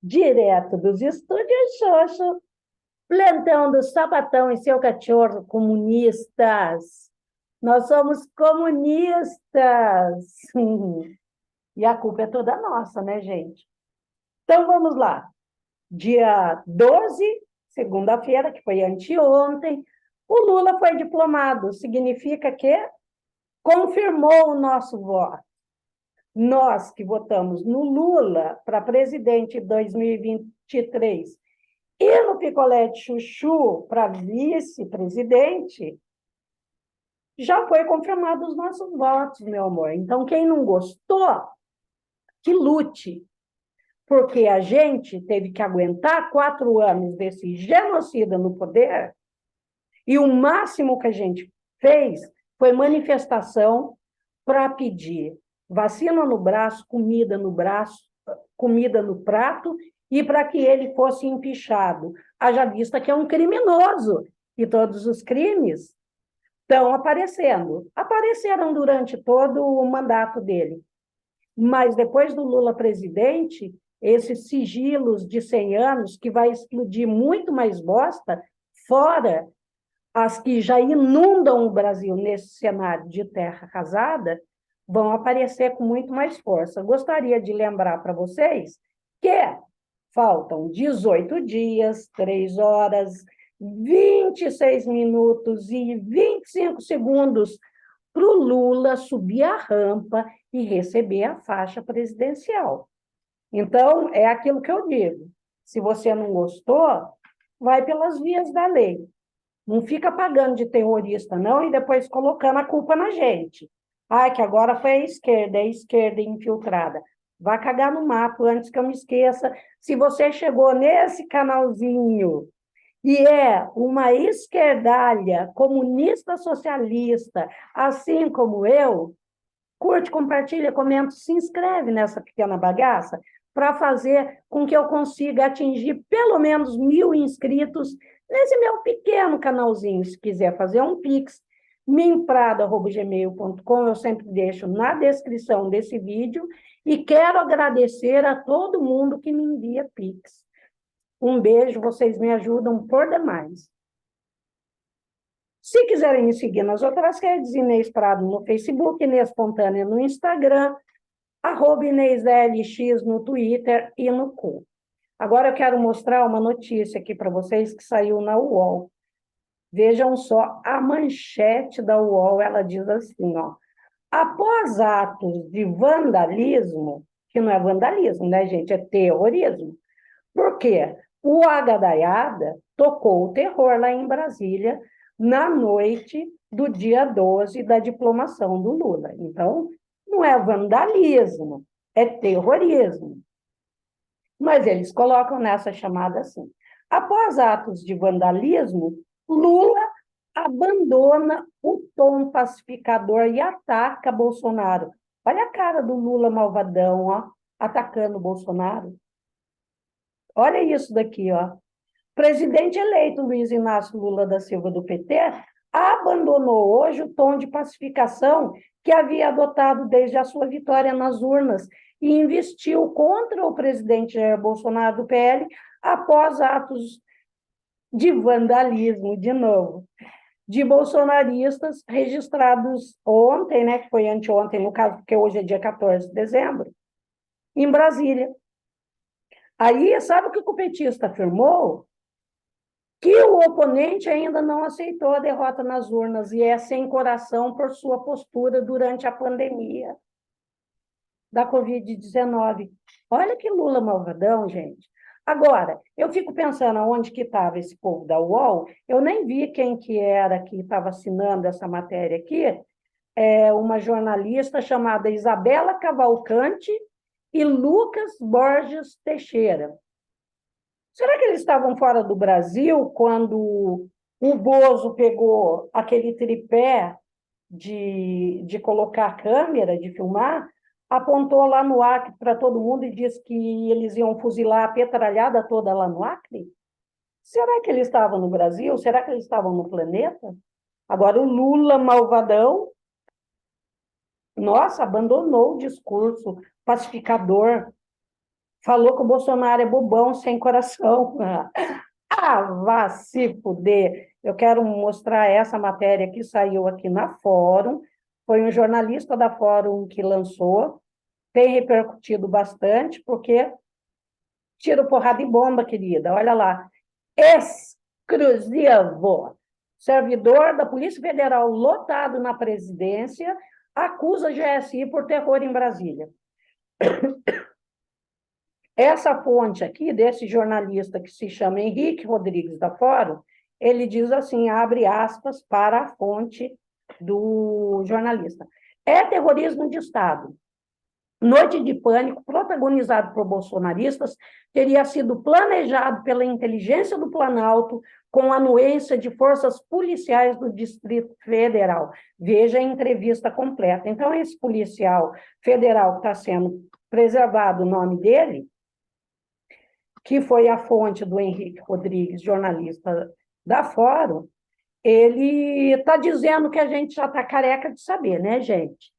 Direto dos estúdios Xoxo, plantão do Sapatão e seu cachorro, comunistas. Nós somos comunistas. E a culpa é toda nossa, né, gente? Então, vamos lá. Dia 12, segunda-feira, que foi anteontem, o Lula foi diplomado. Significa que confirmou o nosso voto. Nós que votamos no Lula para presidente em 2023 e no picolé de chuchu para vice-presidente, já foi confirmado os nossos votos, meu amor. Então, quem não gostou, que lute, porque a gente teve que aguentar 4 anos desse genocida no poder, e o máximo que a gente fez foi manifestação para pedir vacina no braço, comida no prato, e para que ele fosse empichado. Haja vista que é um criminoso, e todos os crimes estão aparecendo. Apareceram durante todo o mandato dele. Mas depois do Lula presidente, esses sigilos de 100 anos, que vai explodir muito mais bosta, fora as que já inundam o Brasil nesse cenário de terra arrasada, vão aparecer com muito mais força. Gostaria de lembrar para vocês que faltam 18 dias, 3 horas, 26 minutos e 25 segundos para o Lula subir a rampa e receber a faixa presidencial. Então, é aquilo que eu digo. Se você não gostou, vai pelas vias da lei. Não fica pagando de terrorista, não, e depois colocando a culpa na gente. Ai, que agora foi a esquerda infiltrada. Vai cagar no mato antes que eu me esqueça. Se você chegou nesse canalzinho e é uma esquerdalha, comunista socialista, assim como eu, curte, compartilha, comenta, se inscreve nessa pequena bagaça para fazer com que eu consiga atingir pelo menos 1.000 inscritos nesse meu pequeno canalzinho. Se quiser fazer um Pix, minprado@gmail.com, eu sempre deixo na descrição desse vídeo, e quero agradecer a todo mundo que me envia Pix. Um beijo, vocês me ajudam por demais. Se quiserem me seguir nas outras redes, Inês Prado no Facebook, Inês Fontana no Instagram, @InêsLX no Twitter e no Cu. Agora eu quero mostrar uma notícia aqui para vocês que saiu na UOL. Vejam só, a manchete da UOL, ela diz assim, ó: após atos de vandalismo, que não é vandalismo, né, gente? É terrorismo. Por quê? O Agadaiada tocou o terror lá em Brasília na noite do dia 12 da diplomação do Lula. Então, não é vandalismo, é terrorismo. Mas eles colocam nessa chamada assim: após atos de vandalismo, Lula abandona o tom pacificador e ataca Bolsonaro. Olha a cara do Lula malvadão, ó, atacando Bolsonaro. Olha isso daqui, ó. Presidente eleito Luiz Inácio Lula da Silva, do PT, abandonou hoje o tom de pacificação que havia adotado desde a sua vitória nas urnas e investiu contra o presidente Jair Bolsonaro, do PL, após atos de vandalismo, de novo, de bolsonaristas registrados ontem, né, que foi anteontem, no caso, porque hoje é dia 14 de dezembro, em Brasília. Aí, sabe o que o petista afirmou? Que o oponente ainda não aceitou a derrota nas urnas e é sem coração por sua postura durante a pandemia da Covid-19. Olha que Lula malvadão, gente. Agora, eu fico pensando aonde que estava esse povo da UOL, eu nem vi quem que era que estava assinando essa matéria aqui, uma jornalista chamada Isabela Cavalcante e Lucas Borges Teixeira. Será que eles estavam fora do Brasil quando o Bozo pegou aquele tripé de colocar câmera, de filmar, apontou lá no Acre para todo mundo e disse que eles iam fuzilar a petralhada toda lá no Acre? Será que eles estavam no Brasil? Será que eles estavam no planeta? Agora, o Lula, malvadão, nossa, abandonou o discurso pacificador, falou que o Bolsonaro é bobão, sem coração. Ah, vá se fuder. Eu quero mostrar essa matéria que saiu aqui na Fórum. Foi um jornalista da Fórum que lançou. Tem repercutido bastante, porque tiro, porrada e bomba, querida. Olha lá. Exclusivo. Servidor da Polícia Federal lotado na presidência acusa GSI por terror em Brasília. Essa fonte aqui, desse jornalista que se chama Henrique Rodrigues da Fórum, ele diz assim, abre aspas para a fonte do jornalista. É terrorismo de Estado. Noite de Pânico, protagonizado por bolsonaristas, teria sido planejado pela inteligência do Planalto com anuência de forças policiais do Distrito Federal. Veja a entrevista completa. Então, esse policial federal que está sendo preservado o nome dele, que foi a fonte do Henrique Rodrigues, jornalista da Fórum, ele está dizendo que a gente já está careca de saber, né, gente?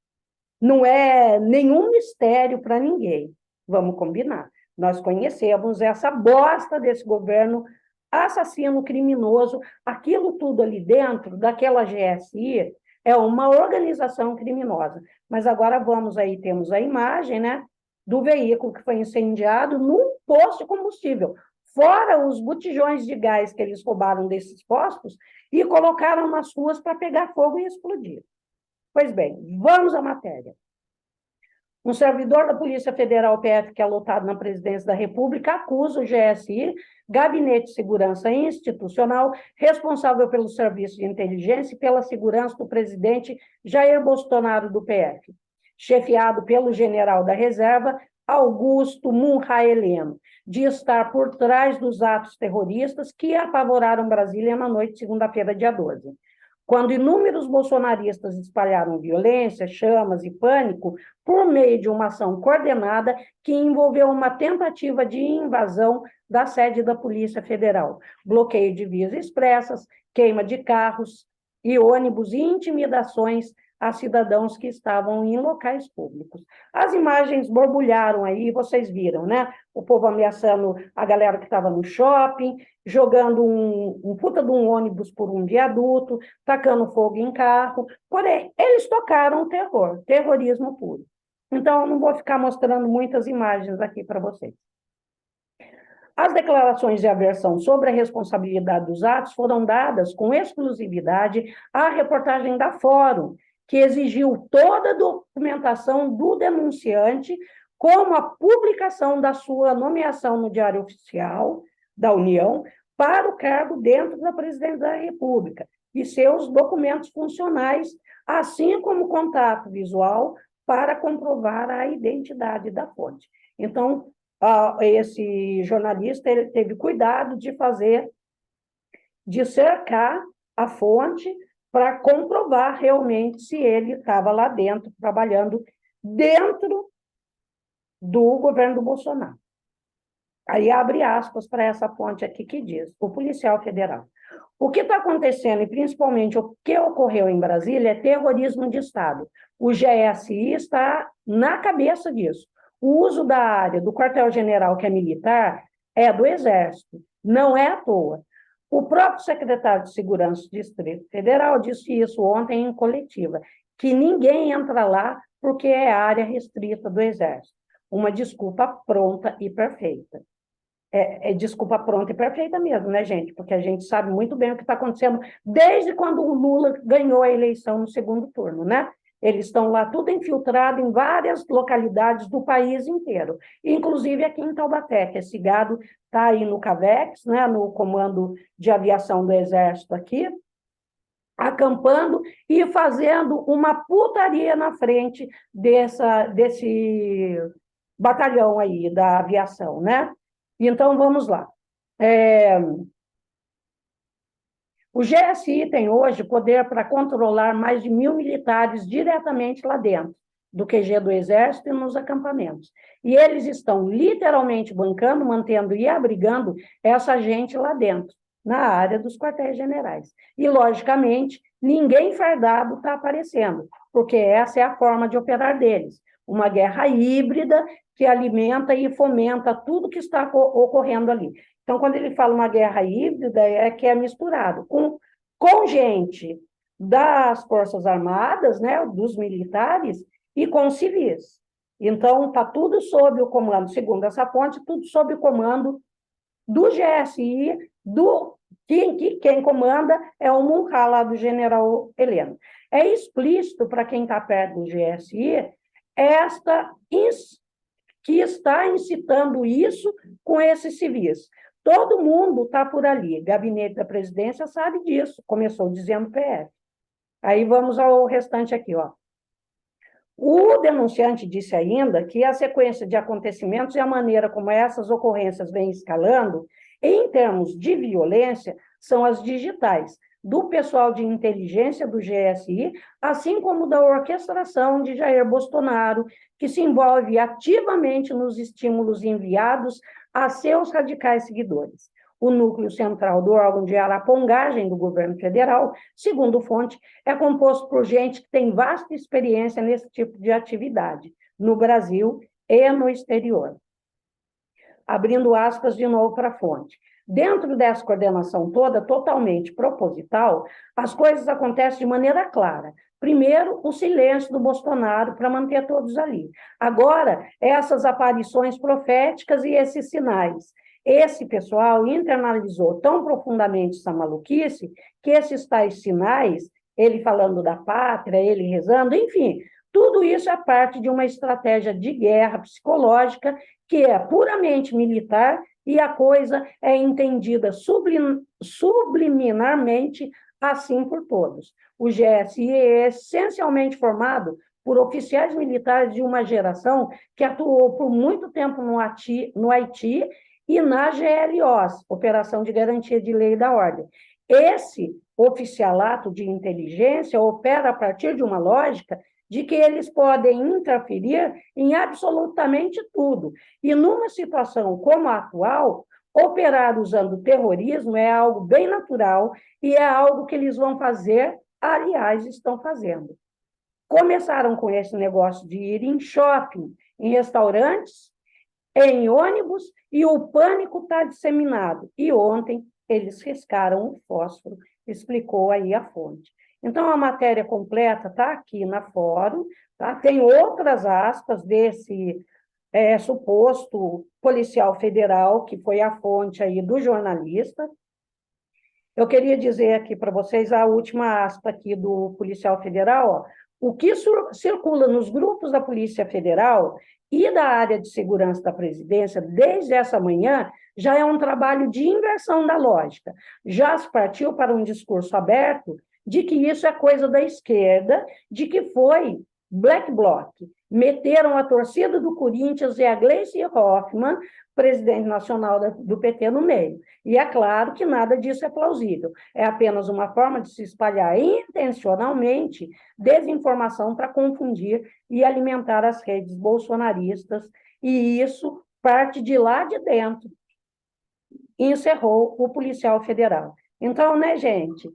Não é nenhum mistério para ninguém, vamos combinar. Nós conhecemos essa bosta desse governo assassino, criminoso, aquilo tudo ali dentro daquela GSI é uma organização criminosa. Mas agora vamos aí, temos a imagem, né, do veículo que foi incendiado num posto de combustível, fora os botijões de gás que eles roubaram desses postos e colocaram nas ruas para pegar fogo e explodir. Pois bem, vamos à matéria. Um servidor da Polícia Federal, PF, que é lotado na Presidência da República, acusa o GSI, Gabinete de Segurança Institucional, responsável pelo serviço de inteligência e pela segurança do presidente Jair Bolsonaro do PF, chefiado pelo general da reserva, Augusto Munra Heleno, de estar por trás dos atos terroristas que apavoraram Brasília na noite de segunda-feira, dia 12. Quando inúmeros bolsonaristas espalharam violência, chamas e pânico por meio de uma ação coordenada que envolveu uma tentativa de invasão da sede da Polícia Federal, bloqueio de vias expressas, queima de carros e ônibus e intimidações a cidadãos que estavam em locais públicos. As imagens borbulharam aí, vocês viram, né? O povo ameaçando a galera que estava no shopping, jogando um puta de um ônibus por um viaduto, tacando fogo em carro. Porém, eles tocaram o terror, terrorismo puro. Então, eu não vou ficar mostrando muitas imagens aqui para vocês. As declarações de aversão sobre a responsabilidade dos atos foram dadas com exclusividade à reportagem da Fórum, que exigiu toda a documentação do denunciante, como a publicação da sua nomeação no Diário Oficial da União para o cargo dentro da Presidência da República e seus documentos funcionais, assim como contato visual para comprovar a identidade da fonte. Então, esse jornalista ele teve cuidado de cercar a fonte para comprovar realmente se ele estava lá dentro, trabalhando dentro do governo do Bolsonaro. Aí abre aspas para essa fonte aqui que diz, o policial federal. O que está acontecendo, e principalmente o que ocorreu em Brasília, é terrorismo de Estado. O GSI está na cabeça disso. O uso da área do quartel-general, que é militar, é do Exército, não é à toa. O próprio secretário de Segurança do Distrito Federal disse isso ontem em coletiva, que ninguém entra lá porque é área restrita do Exército. Uma desculpa pronta e perfeita. É desculpa pronta e perfeita mesmo, né, gente? Porque a gente sabe muito bem o que está acontecendo desde quando o Lula ganhou a eleição no segundo turno, né? Eles estão lá tudo infiltrado em várias localidades do país inteiro, inclusive aqui em Taubaté, que esse gado está aí no CAVEX, né, no Comando de Aviação do Exército aqui, acampando e fazendo uma putaria na frente desse batalhão aí da aviação, né? Então, vamos lá. O GSI tem hoje poder para controlar mais de 1.000 militares diretamente lá dentro do QG do Exército e nos acampamentos. E eles estão literalmente bancando, mantendo e abrigando essa gente lá dentro, na área dos quartéis-generais. E, logicamente, ninguém fardado está aparecendo, porque essa é a forma de operar deles. Uma guerra híbrida que alimenta e fomenta tudo que está ocorrendo ali. Então, quando ele fala uma guerra híbrida, é que é misturado com gente das Forças Armadas, né, dos militares, e com civis. Então, está tudo sob o comando, segundo essa fonte, tudo sob o comando do GSI, quem comanda é o Munhá, lá do general Heleno. É explícito para quem está perto do GSI que está incitando isso com esses civis. Todo mundo está por ali. Gabinete da Presidência sabe disso, começou dizendo PF. Aí vamos ao restante aqui, ó. O denunciante disse ainda que a sequência de acontecimentos e a maneira como essas ocorrências vêm escalando, em termos de violência, são as digitais, do pessoal de inteligência do GSI, assim como da orquestração de Jair Bolsonaro, que se envolve ativamente nos estímulos enviados a seus radicais seguidores. O núcleo central do órgão de arapongagem do governo federal, segundo fonte, é composto por gente que tem vasta experiência nesse tipo de atividade, no Brasil e no exterior. Abrindo aspas de novo para a fonte. Dentro dessa coordenação toda, totalmente proposital, as coisas acontecem de maneira clara. Primeiro, o silêncio do Bolsonaro para manter todos ali. Agora, essas aparições proféticas e esses sinais. Esse pessoal internalizou tão profundamente essa maluquice que esses tais sinais, ele falando da pátria, ele rezando, enfim, tudo isso é parte de uma estratégia de guerra psicológica que é puramente militar e a coisa é entendida subliminarmente assim por todos. O GSI é essencialmente formado por oficiais militares de uma geração que atuou por muito tempo no Haiti e na GLOs, Operação de Garantia de Lei e da Ordem. Esse oficialato de inteligência opera a partir de uma lógica de que eles podem interferir em absolutamente tudo. E numa situação como a atual, operar usando terrorismo é algo bem natural e é algo que eles vão fazer, aliás, estão fazendo. Começaram com esse negócio de ir em shopping, em restaurantes, em ônibus, e o pânico está disseminado. E ontem eles riscaram o fósforo, explicou aí a fonte. Então, a matéria completa está aqui na fórum, tá? Tem outras aspas desse suposto policial federal, que foi a fonte aí do jornalista. Eu queria dizer aqui para vocês a última aspa aqui do policial federal, ó. O que circula nos grupos da Polícia Federal e da área de segurança da presidência desde essa manhã já é um trabalho de inversão da lógica. Já se partiu para um discurso aberto de que isso é coisa da esquerda, de que foi Black Bloc. Meteram a torcida do Corinthians e a Gleisi Hoffmann, presidente nacional do PT, no meio. E é claro que nada disso é plausível. É apenas uma forma de se espalhar intencionalmente desinformação para confundir e alimentar as redes bolsonaristas. E isso parte de lá de dentro. Encerrou o policial federal. Então, né, gente?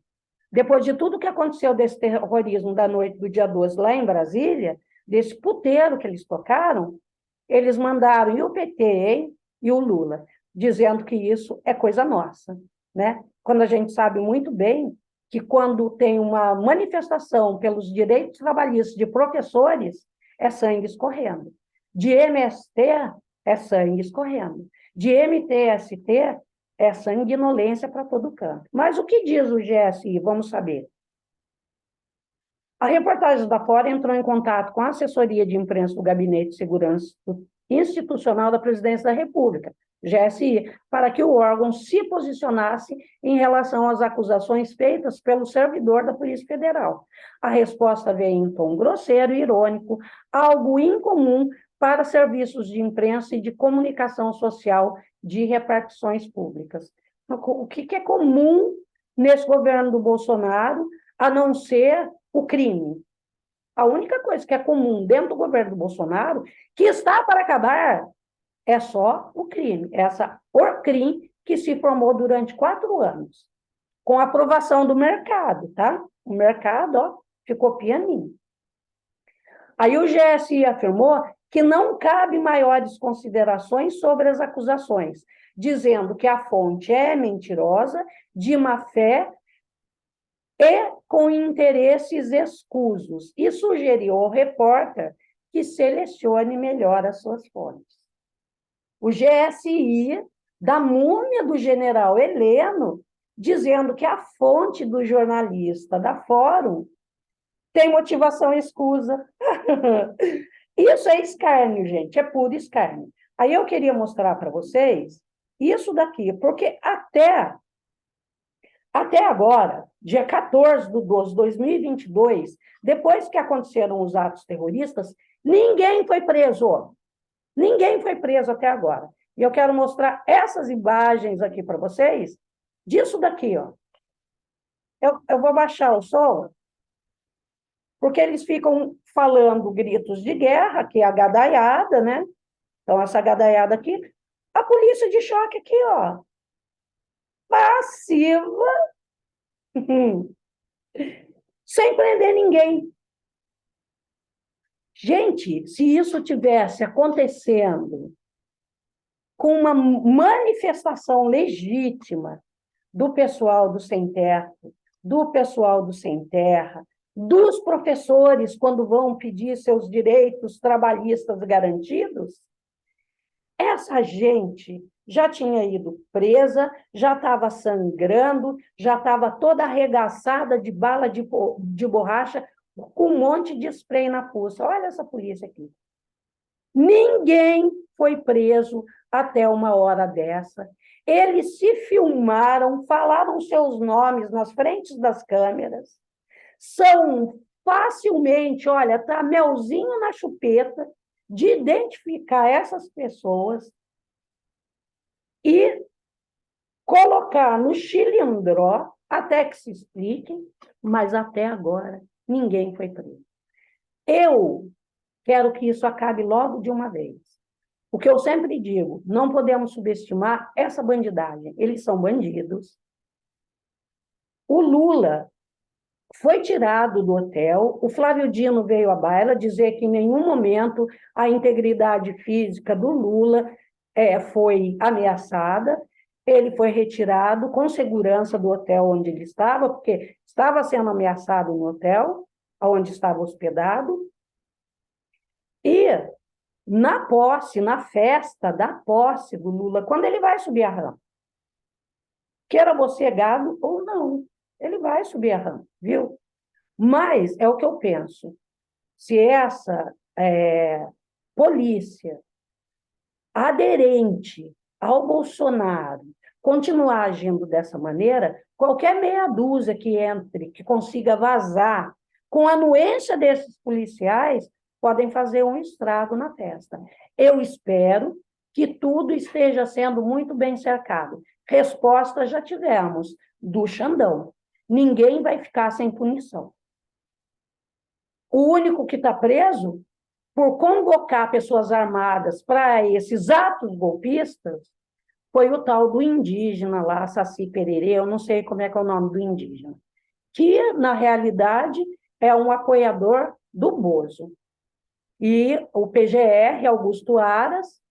Depois de tudo que aconteceu desse terrorismo da noite do dia 12 lá em Brasília, desse puteiro que eles tocaram, eles mandaram e o PT, hein, e o Lula, dizendo que isso é coisa nossa, né? Quando a gente sabe muito bem que quando tem uma manifestação pelos direitos trabalhistas de professores, é sangue escorrendo. De MST, é sangue escorrendo. De MTST, é sanguinolência para todo canto. Mas o que diz o GSI? Vamos saber. A reportagem da Fora entrou em contato com a assessoria de imprensa do Gabinete de Segurança Institucional da Presidência da República, GSI, para que o órgão se posicionasse em relação às acusações feitas pelo servidor da Polícia Federal. A resposta veio em tom grosseiro e irônico, algo incomum para serviços de imprensa e de comunicação social de repartições públicas. O que é comum nesse governo do Bolsonaro, a não ser o crime? A única coisa que é comum dentro do governo do Bolsonaro, que está para acabar, é só o crime. Essa ORCRIM que se formou durante 4 anos, com a aprovação do mercado, tá? O mercado, ó, ficou pianinho. Aí o GSI afirmou que não cabe maiores considerações sobre as acusações, dizendo que a fonte é mentirosa, de má-fé e com interesses escusos, e sugeriu ao repórter que selecione melhor as suas fontes. O GSI, da múmia do general Heleno, dizendo que a fonte do jornalista da Fórum tem motivação escusa. Isso é escárnio, gente, é puro escárnio. Aí eu queria mostrar para vocês isso daqui, porque até agora, dia 14/12/2022, depois que aconteceram os atos terroristas, ninguém foi preso. Ninguém foi preso até agora. E eu quero mostrar essas imagens aqui para vocês, disso daqui, ó. Eu vou baixar o som, porque eles ficam falando gritos de guerra, que é a gadaiada, né? Então, essa gadaiada aqui, a polícia de choque aqui, ó. Passiva, sem prender ninguém. Gente, se isso tivesse acontecendo com uma manifestação legítima do pessoal do sem teto, do pessoal do sem terra, dos professores quando vão pedir seus direitos trabalhistas garantidos, essa gente já tinha ido presa, já estava sangrando, já estava toda arregaçada de bala de borracha, com um monte de spray na fuça. Olha essa polícia aqui. Ninguém foi preso até uma hora dessa. Eles se filmaram, falaram seus nomes nas frentes das câmeras, são facilmente, olha, tá melzinho na chupeta, de identificar essas pessoas e colocar no chilindró até que se expliquem, mas até agora ninguém foi preso. Eu quero que isso acabe logo de uma vez. O que eu sempre digo, não podemos subestimar essa bandidagem. Eles são bandidos. O Lula foi tirado do hotel, o Flávio Dino veio à baila dizer que em nenhum momento a integridade física do Lula foi ameaçada, ele foi retirado com segurança do hotel onde ele estava, porque estava sendo ameaçado no hotel, onde estava hospedado, e na posse, na festa da posse do Lula, quando ele vai subir a rampa, queira você gado ou não, ele vai subir a rampa, viu? Mas é o que eu penso, se essa polícia aderente ao Bolsonaro continuar agindo dessa maneira, qualquer meia dúzia que entre, que consiga vazar, com a anuência desses policiais, podem fazer um estrago na festa. Eu espero que tudo esteja sendo muito bem cercado. Resposta já tivemos, do Xandão. Ninguém vai ficar sem punição. O único que está preso por convocar pessoas armadas para esses atos golpistas foi o tal do indígena lá, Saci Pererê, eu não sei como é que é o nome do indígena, que, na realidade, é um apoiador do Bozo. E o PGR, Augusto Aras,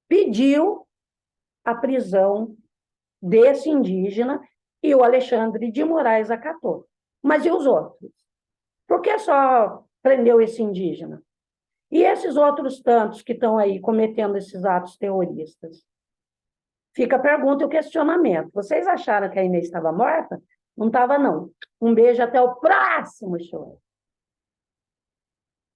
pediu a prisão desse indígena e o Alexandre de Moraes acatou. Mas e os outros? Por que só prendeu esse indígena? E esses outros tantos que estão aí cometendo esses atos terroristas? Fica a pergunta e o questionamento. Vocês acharam que a Inês estava morta? Não estava, não. Um beijo, até o próximo show.